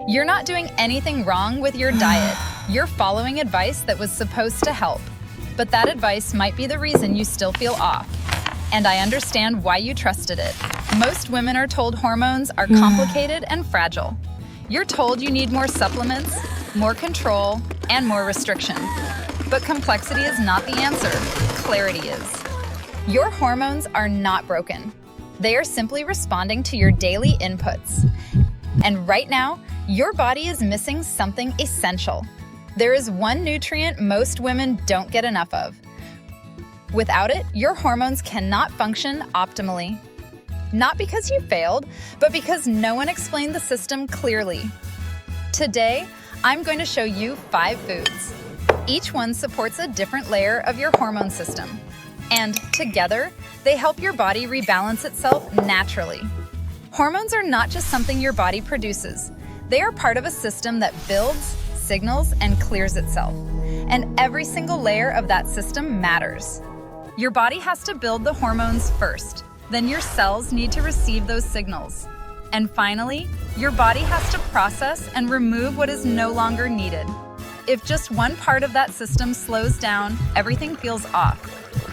You're not doing anything wrong with your diet. You're following advice that was supposed to help. But that advice might be the reason you still feel off. And I understand why you trusted it. Most women are told hormones are complicated and fragile. You're told you need more supplements, more control, and more restriction. But complexity is not the answer. Clarity is. Your hormones are not broken. They are simply responding to your daily inputs. And right now, your body is missing something essential. There is one nutrient most women don't get enough of. Without it, your hormones cannot function optimally. Not because you failed, but because no one explained the system clearly. Today, I'm going to show you 5 foods. Each one supports a different layer of your hormone system. And together, they help your body rebalance itself naturally. Hormones are not just something your body produces. They are part of a system that builds, signals, and clears itself. And every single layer of that system matters. Your body has to build the hormones first. Then your cells need to receive those signals. And finally, your body has to process and remove what is no longer needed. If just one part of that system slows down, everything feels off,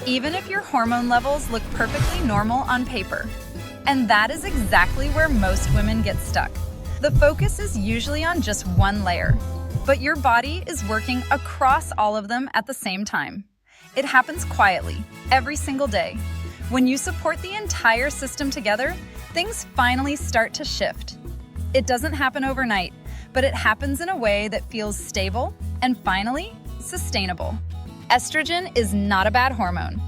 even if your hormone levels look perfectly normal on paper. And that is exactly where most women get stuck. The focus is usually on just one layer, but your body is working across all of them at the same time. It happens quietly, every single day. When you support the entire system together, things finally start to shift. It doesn't happen overnight, but it happens in a way that feels stable and finally sustainable. Estrogen is not a bad hormone.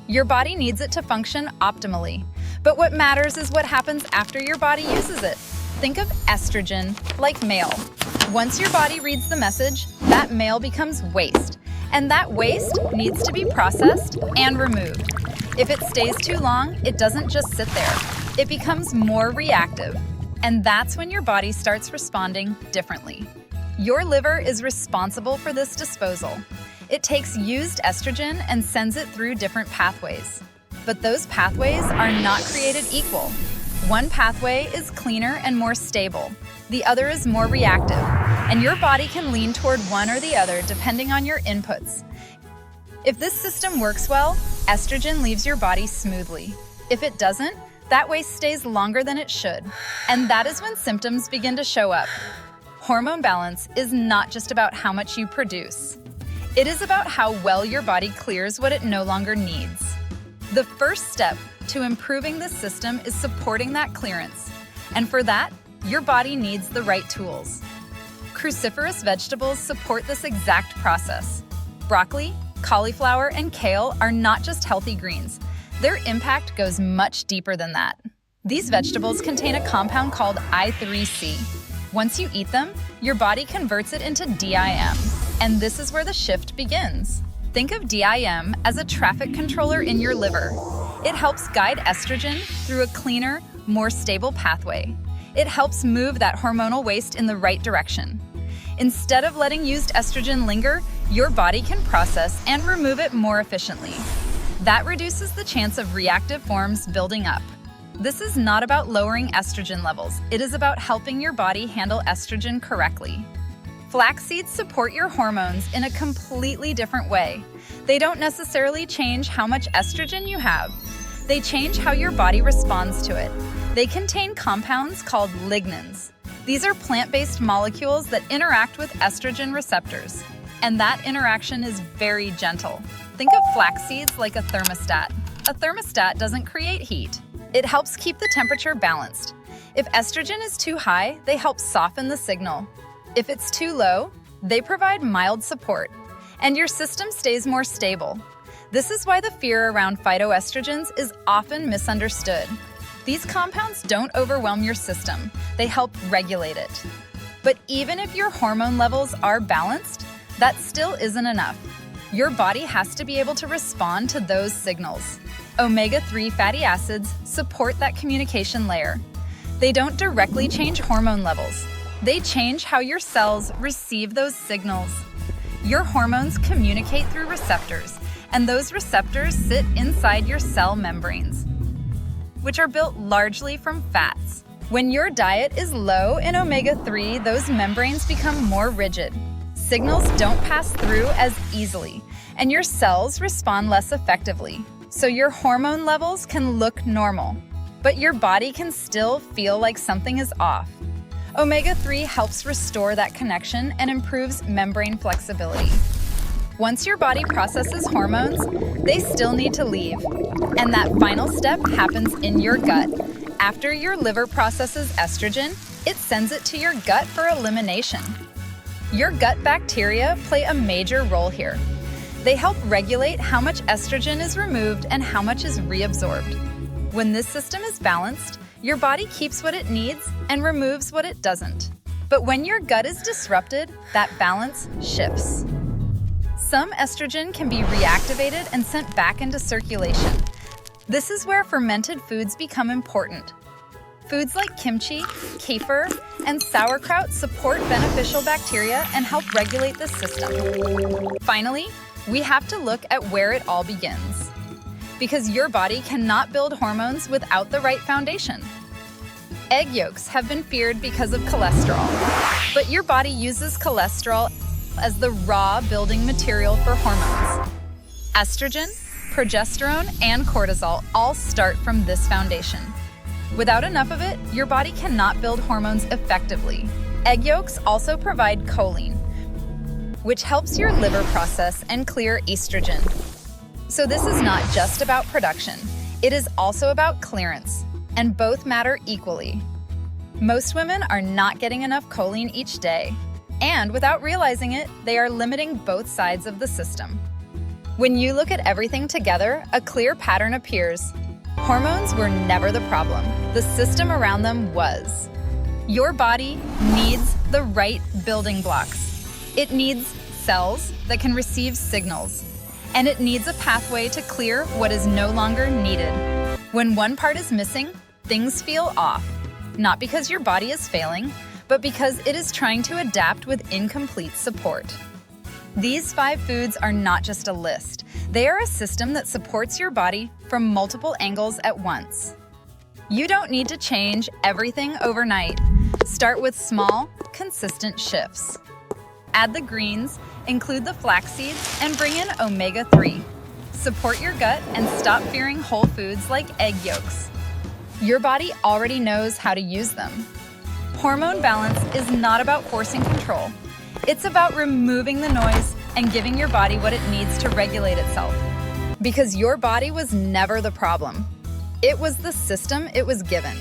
Your body needs it to function optimally, but what matters is what happens after your body uses it. Think of estrogen like mail. Once your body reads the message, that mail becomes waste, and that waste needs to be processed and removed. If it stays too long, it doesn't just sit there. It becomes more reactive, and that's when your body starts responding differently. Your liver is responsible for this disposal. It takes used estrogen and sends it through different pathways. But those pathways are not created equal. One pathway is cleaner and more stable. The other is more reactive, and your body can lean toward one or the other depending on your inputs. If this system works well, estrogen leaves your body smoothly. If it doesn't, that waste stays longer than it should. And that is when symptoms begin to show up. Hormone balance is not just about how much you produce. It is about how well your body clears what it no longer needs. The first step to improving this system is supporting that clearance. And for that, your body needs the right tools. Cruciferous vegetables support this exact process. Broccoli, cauliflower, and kale are not just healthy greens. Their impact goes much deeper than that. These vegetables contain a compound called I3C. Once you eat them, your body converts it into DIM. And this is where the shift begins. Think of DIM as a traffic controller in your liver. It helps guide estrogen through a cleaner, more stable pathway. It helps move that hormonal waste in the right direction. Instead of letting used estrogen linger, your body can process and remove it more efficiently. That reduces the chance of reactive forms building up. This is not about lowering estrogen levels. It is about helping your body handle estrogen correctly. Flax seeds support your hormones in a completely different way. They don't necessarily change how much estrogen you have. They change how your body responds to it. They contain compounds called lignans. These are plant-based molecules that interact with estrogen receptors. And that interaction is very gentle. Think of flax seeds like a thermostat. A thermostat doesn't create heat. It helps keep the temperature balanced. If estrogen is too high, they help soften the signal. If it's too low, they provide mild support, and your system stays more stable. This is why the fear around phytoestrogens is often misunderstood. These compounds don't overwhelm your system. They help regulate it. But even if your hormone levels are balanced, that still isn't enough. Your body has to be able to respond to those signals. Omega-3 fatty acids support that communication layer. They don't directly change hormone levels. They change how your cells receive those signals. Your hormones communicate through receptors, and those receptors sit inside your cell membranes, which are built largely from fats. When your diet is low in omega-3, those membranes become more rigid. Signals don't pass through as easily, and your cells respond less effectively. So your hormone levels can look normal, but your body can still feel like something is off. Omega-3 helps restore that connection and improves membrane flexibility. Once your body processes hormones, they still need to leave. And that final step happens in your gut. After your liver processes estrogen, it sends it to your gut for elimination. Your gut bacteria play a major role here. They help regulate how much estrogen is removed and how much is reabsorbed. When this system is balanced, your body keeps what it needs and removes what it doesn't. But when your gut is disrupted, that balance shifts. Some estrogen can be reactivated and sent back into circulation. This is where fermented foods become important. Foods like kimchi, kefir, and sauerkraut support beneficial bacteria and help regulate the system. Finally, we have to look at where it all begins. Because your body cannot build hormones without the right foundation. Egg yolks have been feared because of cholesterol, but your body uses cholesterol as the raw building material for hormones. Estrogen, progesterone, and cortisol all start from this foundation. Without enough of it, your body cannot build hormones effectively. Egg yolks also provide choline, which helps your liver process and clear estrogen. So this is not just about production, it is also about clearance, and both matter equally. Most women are not getting enough choline each day, and without realizing it, they are limiting both sides of the system. When you look at everything together, a clear pattern appears. Hormones were never the problem. The system around them was. Your body needs the right building blocks. It needs cells that can receive signals, and it needs a pathway to clear what is no longer needed. When one part is missing, things feel off, not because your body is failing, but because it is trying to adapt with incomplete support. These 5 foods are not just a list. They are a system that supports your body from multiple angles at once. You don't need to change everything overnight. Start with small, consistent shifts. Add the greens, include the flax seeds, and bring in omega-3. Support your gut and stop fearing whole foods like egg yolks. Your body already knows how to use them. Hormone balance is not about forcing control. It's about removing the noise and giving your body what it needs to regulate itself. Because your body was never the problem. It was the system it was given.